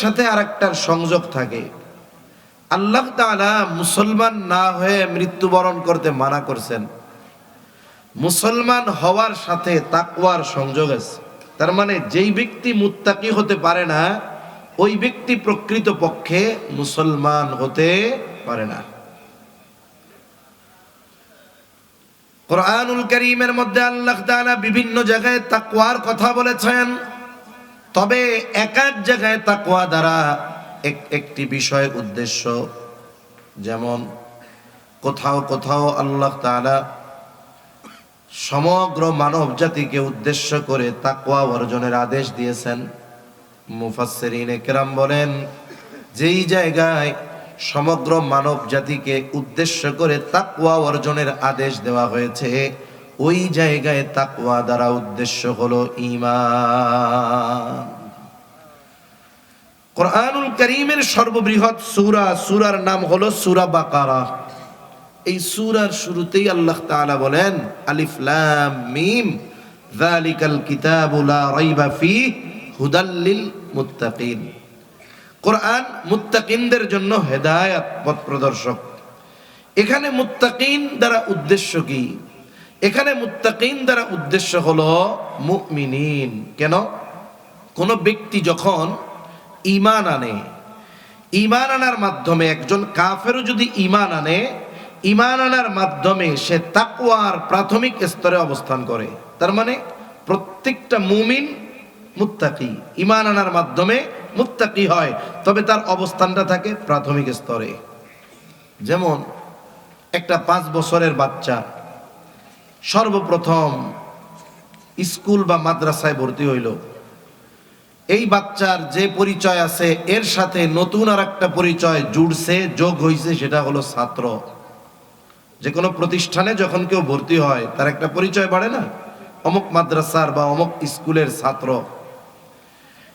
সাথে আরেকটার সংযোগ থাকে। আল্লাহ তাআলা মুসলমান না হয়ে মৃত্যুবরণ করতে মানা করছেন। মুসলমান হওয়ার সাথে তাকওয়ার সংযোগ আছে। তার মানে যেই ব্যক্তি মুত্তাকি হতে পারে না, ওই ব্যক্তি প্রকৃত পক্ষে মুসলমান হতে পারে না। কোরআনুল কারীমের মধ্যে আল্লাহ তাআলা বিভিন্ন জায়গায় তাকওয়ার কথা বলেছেন। তবে এক এক জায়গায় তাকওয়া দ্বারা একটি বিষয় উদ্দেশ্য। যেমন কোথাও কোথাও আল্লাহ তাআলা সমগ্র মানব জাতিকে উদ্দেশ্য করে তাকওয়া অর্জনের আদেশ দিয়েছেন। মুফাসসিরিনে কেরাম বলেন, যেই জায়গায় সমগ্র মানব জাতিকে উদ্দেশ্য করে তাকওয়া অর্জনের আদেশ দেওয়া হয়েছে, ওই জায়গায় তাকওয়া দ্বারা উদ্দেশ্য হলো ঈমান। কোরআনুল কারীমের সর্ববৃহৎ সূরার নাম হলো সূরা বাকারা। এই সূরার শুরুতেই আল্লাহ তাআলা বলেন, আলিফ লাম মিম যালিকাল কিতাবু লা রাইবা ফীহি হুদাল লিল মুত্তাকিন। কোরআন মুত্তাকিনদের জন্য হেদায়েত, পথ প্রদর্শক। এখানে মুত্তাকিন দ্বারা উদ্দেশ্য কি? এখানে মুত্তাকিন দ্বারা উদ্দেশ্য হলো মুমিনিন। কেন? কোন ব্যক্তি যখন ঈমান আনে, ঈমান আনার মাধ্যমে, একজন কাফেরও যদি ঈমান আনে, ঈমান আনার মাধ্যমে সে তাকওয়ার প্রাথমিক স্তরে অবস্থান করে। তার মানে প্রত্যেকটা মুমিন মুত্তাকি, ঈমান আনার মাধ্যমে মুত্তাকি হয়, তবে তার অবস্থানটা থাকে প্রাথমিক স্তরে। যেমন একটা 5 বছরের বাচ্চা সর্বপ্রথম স্কুল বা মাদ্রাসায় ভর্তি হইল। এই বাচ্চার যে পরিচয় আছে, এর সাথে নতুন আর একটা পরিচয় জুড়ছে, যোগ হয়েছে, সেটা হলো ছাত্র। যে কোনো প্রতিষ্ঠানে যখন কেউ ভর্তি হয়, তার একটা পরিচয় বাড়ে না, অমুক মাদ্রাসার বা অমুক স্কুলের ছাত্র।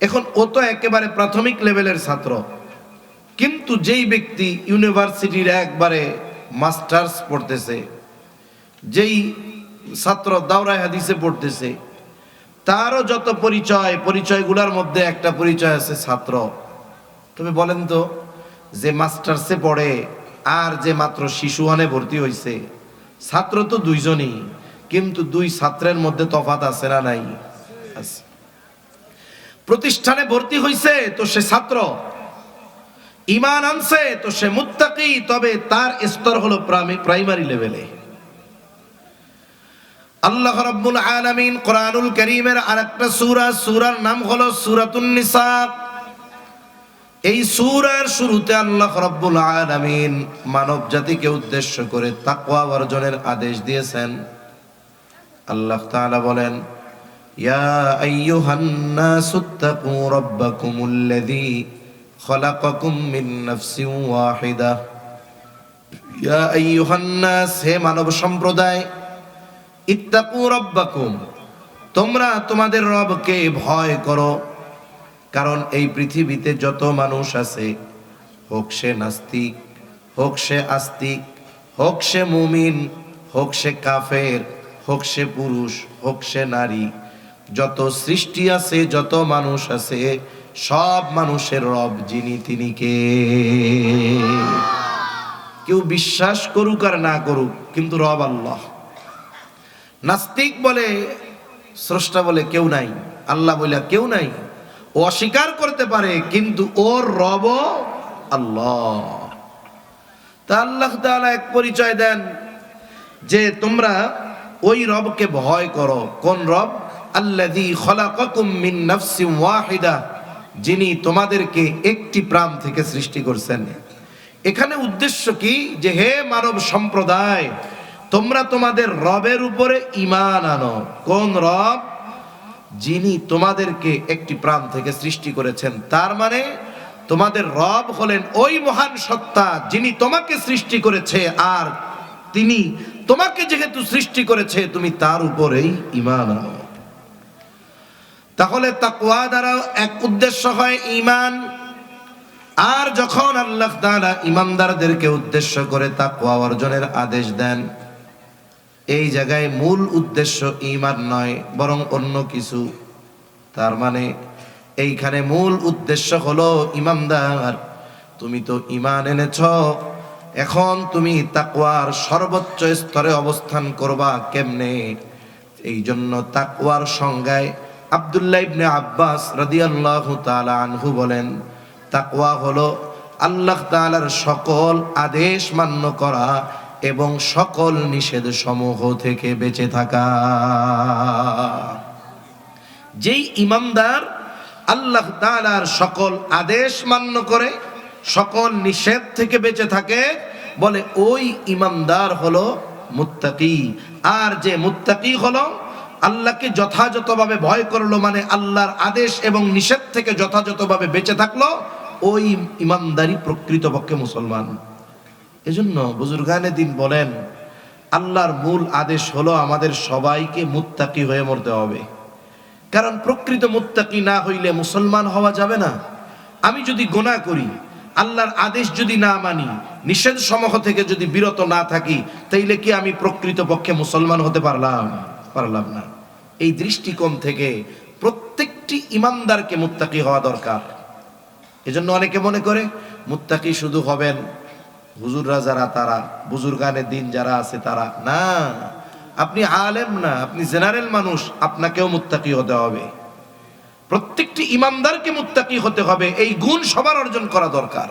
এখন ও তো একেবারে প্রাথমিক লেভেলের ছাত্র, কিন্তু যেই ব্যক্তি ইউনিভার্সিটির একবারে মাস্টার্স পড়তেছে, যেই ছাত্র দাওরায়ে হাদিসে পড়তেছে, তারও যত পরিচয়গুলোর মধ্যে একটা পরিচয় আছে ছাত্র। তবে বলেন তো, যে মাস্টার্সে পড়ে আর যে মাত্র শিশুহানে ভর্তি হয়েছে, ছাত্র তো দুইজনই, কিন্তু দুই ছাত্রের মধ্যে তফাৎ আছে না নাই? আছে। প্রতিষ্ঠানে ভর্তি হয়েছে তো সে ছাত্র, ঈমান আনছে তো সে মুত্তাকি, তবে তার স্তর হলো প্রাইমারি লেভেলে। আল্লাহ রাব্বুল আলামিন কোরআনুল কারীমের আরেকটা সূরার নাম হলো সূরাতুন নিসা। এই সূরার শুরুতে আল্লাহ রাব্বুল আলামিন মানব জাতিকে উদ্দেশ্য করে তাকওয়া অর্জনের আদেশ দিয়েছেন। আল্লাহ তাআলা বলেন, ইয়া আইয়ুহান নাসুত্তাকু রাব্বাকুমুল্লাযী খলাকাকুম মিন নাফসিন ওয়াহিদা। ইয়া আইয়ুহান নাস, হে মানব সম্প্রদায়, ইত্তাকু রাব্বাকুম, তোমরা তোমাদের রবকে ভয় করো। কারণ এই পৃথিবীতে যত মানুষ আছে, হোক সে নাস্তিক, হোক সে আস্তিক, হোক সে মুমিন, হোক সে কাফের, হোক সে পুরুষ, হোক সে নারী, যত সৃষ্টি আছে, যত মানুষ আছে, সব মানুষের রব যিনি, তিনি কে? কেউ বিশ্বাস করুক আর না করুক, কিন্তু রব আল্লাহ। নাস্তিক বলে, স্রষ্টা বলে কেউ নাই, আল্লাহ বলে কেউ নাই, ও অস্বীকার করতে পারে, কিন্তু ওর রব আল্লাহ। তা আল্লাহ তাআলা এক পরিচয় দেন যে তোমরা ওই রবকে ভয় করো। কোন রব? আল্লাযী খলাকাকুম মিন নাফসিন ওয়াহিদা, যিনি তোমাদেরকে একটি প্রাণ থেকে সৃষ্টি করছেন। এখানে উদ্দেশ্য কি? যে হে মানব সম্প্রদায়, তোমরা তোমাদের রবের উপরে ঈমান আনো। কোন রব? যিনি তোমাদেরকে একটি প্রাণ থেকে সৃষ্টি করেছেন। তার মানে তোমাদের রব হলেন ওই মহান সত্তা যিনি তোমাকে সৃষ্টি করেছে, আর তিনি তোমাকে যেহেতু সৃষ্টি করেছে, তুমি তার উপরেই ঈমান আনো। তাহলে তাকওয়া দ্বারা এক উদ্দেশ্য হয় ঈমান। আর যখন আল্লাহ তাআলা ঈমানদারদেরকে উদ্দেশ্য করে তাকওয়া অর্জনের আদেশ দেন, এই জায়গায় মূল উদ্দেশ্য ঈমান নয়, বরং অন্য কিছু। তার মানে এইখানে মূল উদ্দেশ্য হলো ইমানদার, তুমি তো ঈমান এনেছ, এখন তুমি তাকওয়ার সর্বোচ্চ স্তরে অবস্থান করবা কেমনে? এই জন্য তাকওয়ার সংজ্ঞায় আব্দুল্লাহ ইবনে আব্বাস রাদিয়াল্লাহু তাআলা আনহু বলেন, তাকওয়া হলো আল্লাহ তাআলার সকল আদেশ মান্য করা এবং সকল নিষেধ সমূহ থেকে বেঁচে থাকা। যেই ঈমানদার আল্লাহ তাআলার সকল আদেশ মান্য করে, সকল নিষেধ থেকে বেঁচে থাকে, বলে ওই ঈমানদার হলো মুত্তাকি। আর যে মুত্তাকি হলো আল্লাহকে যথাযথভাবে ভয় করলো, মানে আল্লাহর আদেশ এবং নিষেধ থেকে যথাযথভাবে বেঁচে থাকলো, ওই ঈমানদারই প্রকৃতপক্ষে মুসলমান। এজন্য বুজুর্গানে দিন বলেন, আল্লাহর মূল আদেশ হলো আমাদের সবাইকে মুত্তাকি হয়ে মরতে হবে। কারণ প্রকৃত মুত্তাকি না হইলে মুসলমান হওয়া যাবে না। আমি যদি গুনাহ করি, আল্লাহর আদেশ যদি না মানি, নিষেধ সমূহ থেকে যদি বিরত না থাকি, তাইলে কি আমি প্রকৃতপক্ষে মুসলমান হতে পারলাম না। এই দৃষ্টিকোণ থেকে প্রত্যেকটি ঈমানদারকে মুত্তাকি হওয়া দরকার। এজন্য অনেকে মনে করে মুত্তাকি শুধু হবেন হুজুররা যারা, তারা বুজুর্গানে দিন যারা আছে তারা। না, আপনি আলেম না, আপনি জেনারেল মানুষ, আপনাকেও মুত্তাকি হতে হবে। প্রত্যেকটি ঈমানদারকে মুত্তাকি হতে হবে, এই গুণ সবার অর্জন করা দরকার।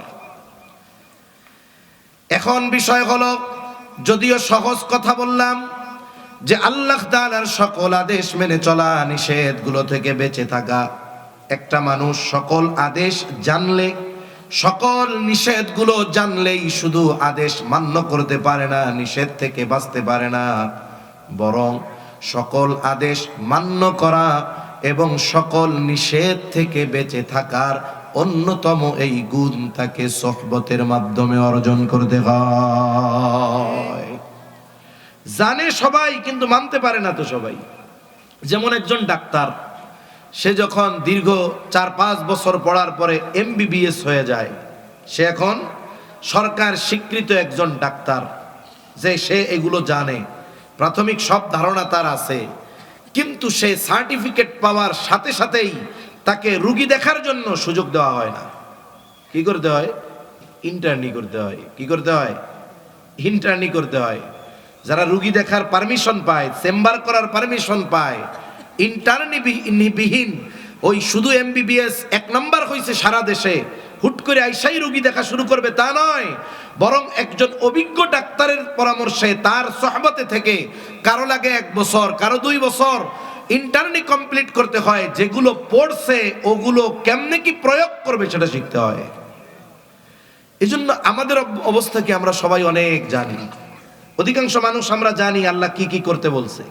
এখন বিষয় হলো, যদিও সহজ কথা বললাম যে আল্লাহ তাআলার সকল আদেশ মেনে চলা, নিষেধগুলো থেকে বেঁচে থাকা। একটা মানুষ সকল আদেশ জানলে, সকল নিষেধগুলো জানলেই শুধু আদেশ মান্য করতে পারে না, নিষেধ থেকে বাঁচতে পারে না, বরং সকল আদেশ মান্য করা এবং সকল নিষেধ থেকে বেঁচে থাকার অন্যতম এই গুণ তাকে সোহবতের মাধ্যমে অর্জন করতে হয়। জানে সবাই, কিন্তু মানতে পারে না তো সবাই। যেমন একজন ডাক্তার, সে যখন দীর্ঘ 4-5 বছর পড়ার পরে MBBS হয়ে যায়, সে এখন সরকার স্বীকৃত একজন ডাক্তার, যে সে এগুলো জানে, প্রাথমিক সব ধারণা তার আছে, কিন্তু সে সার্টিফিকেট পাওয়ার সাথে সাথেই তাকে রুগী দেখার জন্য সুযোগ দেওয়া হয় না। কি করতে হয়? ইন্টার্নি করতে হয়। কি করতে হয়? ইন্টার্নি করতে হয়। যারা রুগী দেখার পারমিশন পায়, চেম্বার করার পারমিশন পায়, ইন্টার্নি বিহীন ওই শুধু MBBS 1 নাম্বার হয়েছে সারা দেশে, হুট করে আইসাই রুগী দেখা শুরু করবে তা নয়, বরং একজন অভিজ্ঞ ডাক্তারের পরামর্শে, তার সোহবতে থেকে, কারো লাগে 1 বছর, কারো 2 বছর ইন্টার্নি কমপ্লিট করতে হয়। যেগুলো পড়ছে ওগুলো কেমনে কি প্রয়োগ করবে সেটা শিখতে হয়। এজন্য আমাদের অবস্থা কি আমরা সবাই অনেক জানি। অধিকাংশ মানুষ আমরা জানি আল্লাহ কি কি করতে বলছে,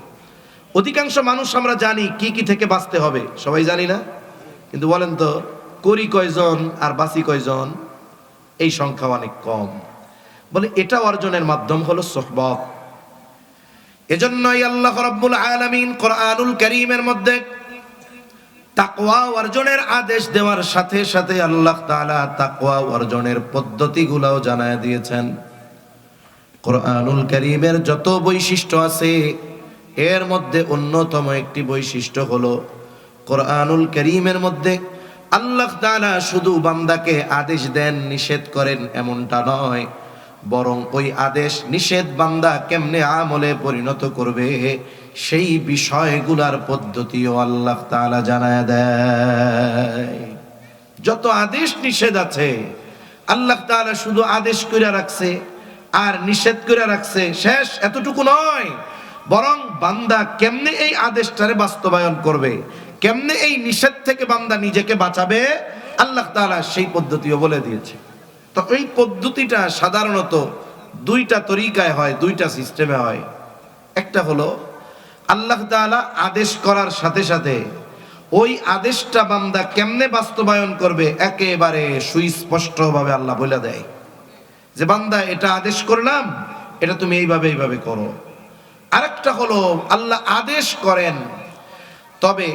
অধিকাংশ মানুষ আমরা জানি কি কি থেকে বাঁচতে হবে, সবাই জানি না? কিন্তু বলেন তো, করি কয়জন আর বাঁচি কয়জন? এই সংখ্যা অনেক কম। বলে এটা অর্জনের মাধ্যম হলো সোহবত। এজন্যই আল্লাহ রাব্বুল আলামিন কোরআনুল কারীমের মধ্যে তাকওয়া অর্জনের আদেশ দেওয়ার সাথে সাথে আল্লাহ তাআলা তাকওয়া অর্জনের পদ্ধতিগুলোও জানায় দিয়েছেন। কোরআনুল কারীমের যত বৈশিষ্ট্য আছে, এর মধ্যে অন্যতম একটি বৈশিষ্ট্য হলো, কোরআনুল কারীমের মধ্যে আল্লাহ তাআলা শুধু বান্দাকে আদেশ দেন, নিষেধ করেন এমনটা নয়, বরং ওই আদেশ নিষেধ বান্দা কেমনে আমলে পরিণত করবে সেই বিষয়গুলার পদ্ধতিও আল্লাহ তাআলা জানায় দেয়। যত আদেশ নিষেধ আছে আল্লাহ তাআলা শুধু আদেশ করে রাখছে আর নিষেধ করে রাখছে, শেষ এতটুকু নয়, বরং বান্দা কেমনে এই আদেশটারে বাস্তবায়ন করবে, কেমনে এই নিষেধ থেকে বান্দা নিজেকে বাঁচাবে, আল্লাহ তাআলা সেই পদ্ধতিও বলে দিয়েছে। তো এই পদ্ধতিটা সাধারণত 2টা তরিকায় হয়, 2টা সিস্টেমে হয়। একটা হলো আল্লাহ তাআলা আদেশ করার সাথে সাথে ওই আদেশটা বান্দা কেমনে বাস্তবায়ন করবে একেবারে সুস্পষ্টভাবে আল্লাহ বলে দেয় যে বান্দা এটা আদেশ করলাম, এটা তুমি এইভাবে করো। আরেকটা হলো আল্লাহ আদেশ করেন, তবে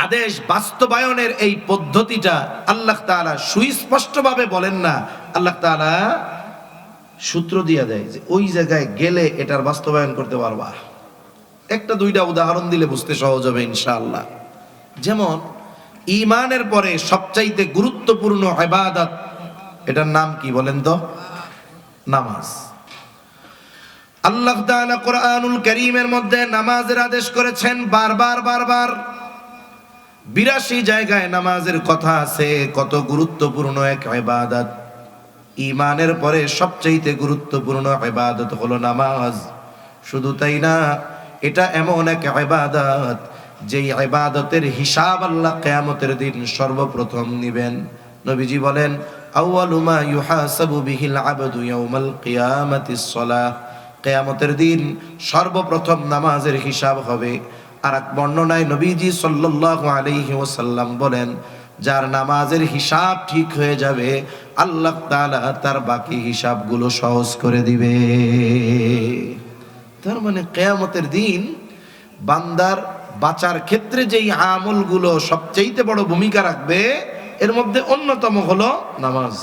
আদেশ বাস্তবায়নের এই পদ্ধতিটা আল্লাহ তাআলা সুস্পষ্টভাবে বলেন না, আল্লাহ তাআলা সূত্র দিয়ে দেয় যে ওই জায়গায় গেলে এটার বাস্তবায়ন করতে পারবা। 1টা 2টা উদাহরণ দিলে বুঝতে সহজ হবে ইনশাআল্লাহ। যেমন ঈমানের পরে সবচাইতে গুরুত্বপূর্ণ ইবাদত, এটার নাম কি বলেন তো? নামাজ। আল্লাহ তাআলা কোরআনুল কারীমের মধ্যে নামাজের আদেশ করেছেন বারবার বারবার। 82 জায়গায় নামাজের কথা আছে। কত গুরুত্বপূর্ণ এক ইবাদত। ঈমানের পরে সবচেয়ে গুরুত্বপূর্ণ ইবাদত হলো নামাজ। শুধু তাই না, এটা এমন এক ইবাদত যেই ইবাদতের হিসাব আল্লাহ কিয়ামতের দিন সর্বপ্রথম নেবেন। নবীজি বলেন, আউয়ালু মা ইউহাসাবু বিহিল আবদু ইয়াউমাল কিয়ামাতিস সালাহ। কিয়ামতের দিন সর্বপ্রথম নামাজের হিসাব হবে। আর এক বর্ণনায় নবীজি সাল্লাল্লাহু আলাইহি ওয়াসাল্লাম বলেন, যার নামাজের হিসাব ঠিক হয়ে যাবে আল্লাহ তাআলা তার বাকি হিসাবগুলো সহজ করে দিবে। তার মানে কিয়ামতের দিন বান্দার বাঁচার ক্ষেত্রে যেই আমলগুলো সবচেয়ে বড় ভূমিকা রাখবে এর মধ্যে অন্যতম হলো নামাজ।